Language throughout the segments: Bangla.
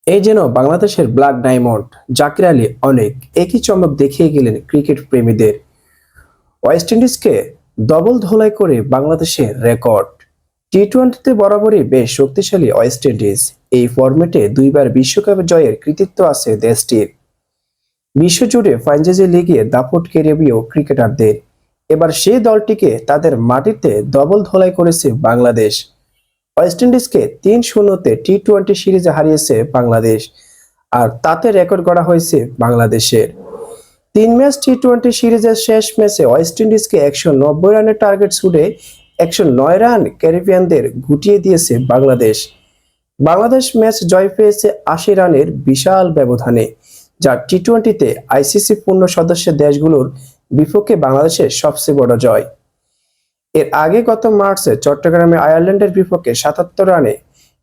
এই যেন বাংলাদেশের ব্ল্যাক ডায়মন্ড জাকির আলী অনেক একই চমক দেখিয়ে গেলেন ক্রিকেট প্রেমীদের। ওয়েস্ট ইন্ডিজকে ডবল ধোলাই করে বাংলাদেশের রেকর্ড। টি-টোয়েন্টিতে বরাবরই বেশ শক্তিশালী ওয়েস্ট ইন্ডিজ। এই ফরম্যাটে দুইবার বিশ্বকাপ জয়ের কৃতিত্ব আছে দেশটির। বিশ্বজুড়ে ফ্র্যাঞ্চাইজি লিগে দাপট ক্যারিবীয় ক্রিকেটারদের। এবার সেই দলটিকে তাদের মাটিতে ডবল ধোলাই করেছে বাংলাদেশ। ওয়েস্ট ইন্ডিজকে ৩-০তে টি-টোয়েন্টি সিরিজে হারিয়েছে বাংলাদেশ, আর তাতে রেকর্ড গড়া হয়েছে বাংলাদেশের। ৩ ম্যাচ টি-টোয়েন্টি সিরিজের শেষ ম্যাচে ওয়েস্ট ইন্ডিজকে ১৯০ রানের টার্গেট ছুড়ে ১০৯ রান ক্যারিবিয়ানদের গুটিয়ে দিয়েছে বাংলাদেশ। বাংলাদেশ ম্যাচ জয় পেয়েছে ৮০ রানের বিশাল ব্যবধানে, যা টি-টোয়েন্টিতে আইসিসি পূর্ণ সদস্য দেশগুলোর বিপক্ষে বাংলাদেশের সবচেয়ে বড় জয়। এর আগে গত মার্চে চট্টগ্রামে আয়ারল্যান্ডের বিপক্ষে ৭৭ রানে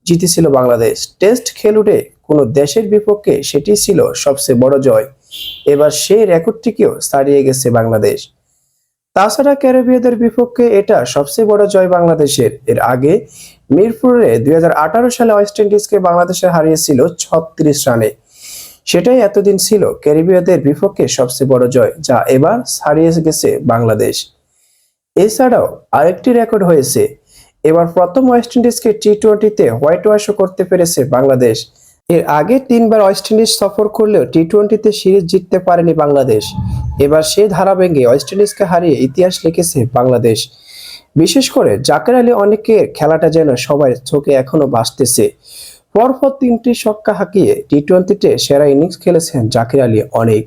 জিতেছিল বাংলাদেশ। টেস্ট খেলুড়ে কোনো দেশের বিপক্ষে সেটি ছিল সবচেয়ে বড় জয়। এবার সেই রেকর্ডটিকেও ছাড়িয়ে গেছে বাংলাদেশ। তাছাড়া ক্যারিবীয়দের বিপক্ষে এটা সবচেয়ে বড় জয় বাংলাদেশের। এর আগে মিরপুরে ২০১৮ সালে ওয়েস্ট ইন্ডিজকে বাংলাদেশে হারিয়েছিল ৩৬ রানে। সেটাই এতদিন ছিল ক্যারিবীয়দের বিপক্ষে সবচেয়ে বড় জয়, যা এবার ছাড়িয়ে গেছে বাংলাদেশ। এছাড়াও আরেকটি রেকর্ড হয়েছে। এবার প্রথম ওয়েস্ট ইন্ডিজকে টি-টোয়েন্টিতে হোয়াইট ওয়াশও করতে পেরেছে বাংলাদেশ। এর আগে ৩ বার ওয়েস্ট ইন্ডিজ সফর করলেও টি-টোয়েন্টিতে সিরিজ জিততে পারেনি বাংলাদেশ। এবার সেই ধারা ভেঙে ওয়েস্ট ইন্ডিজকে হারিয়ে ইতিহাস লিখেছে বাংলাদেশ। বিশেষ করে জাকির আলী অনেকের খেলাটা যেন সবার চোখে এখনো ভাসতেছে। পরপর ৩টি ছক্কা হাঁকিয়ে টি-টোয়েন্টিতে সেরা ইনিংস খেলেছেন জাকির আলী অনেক।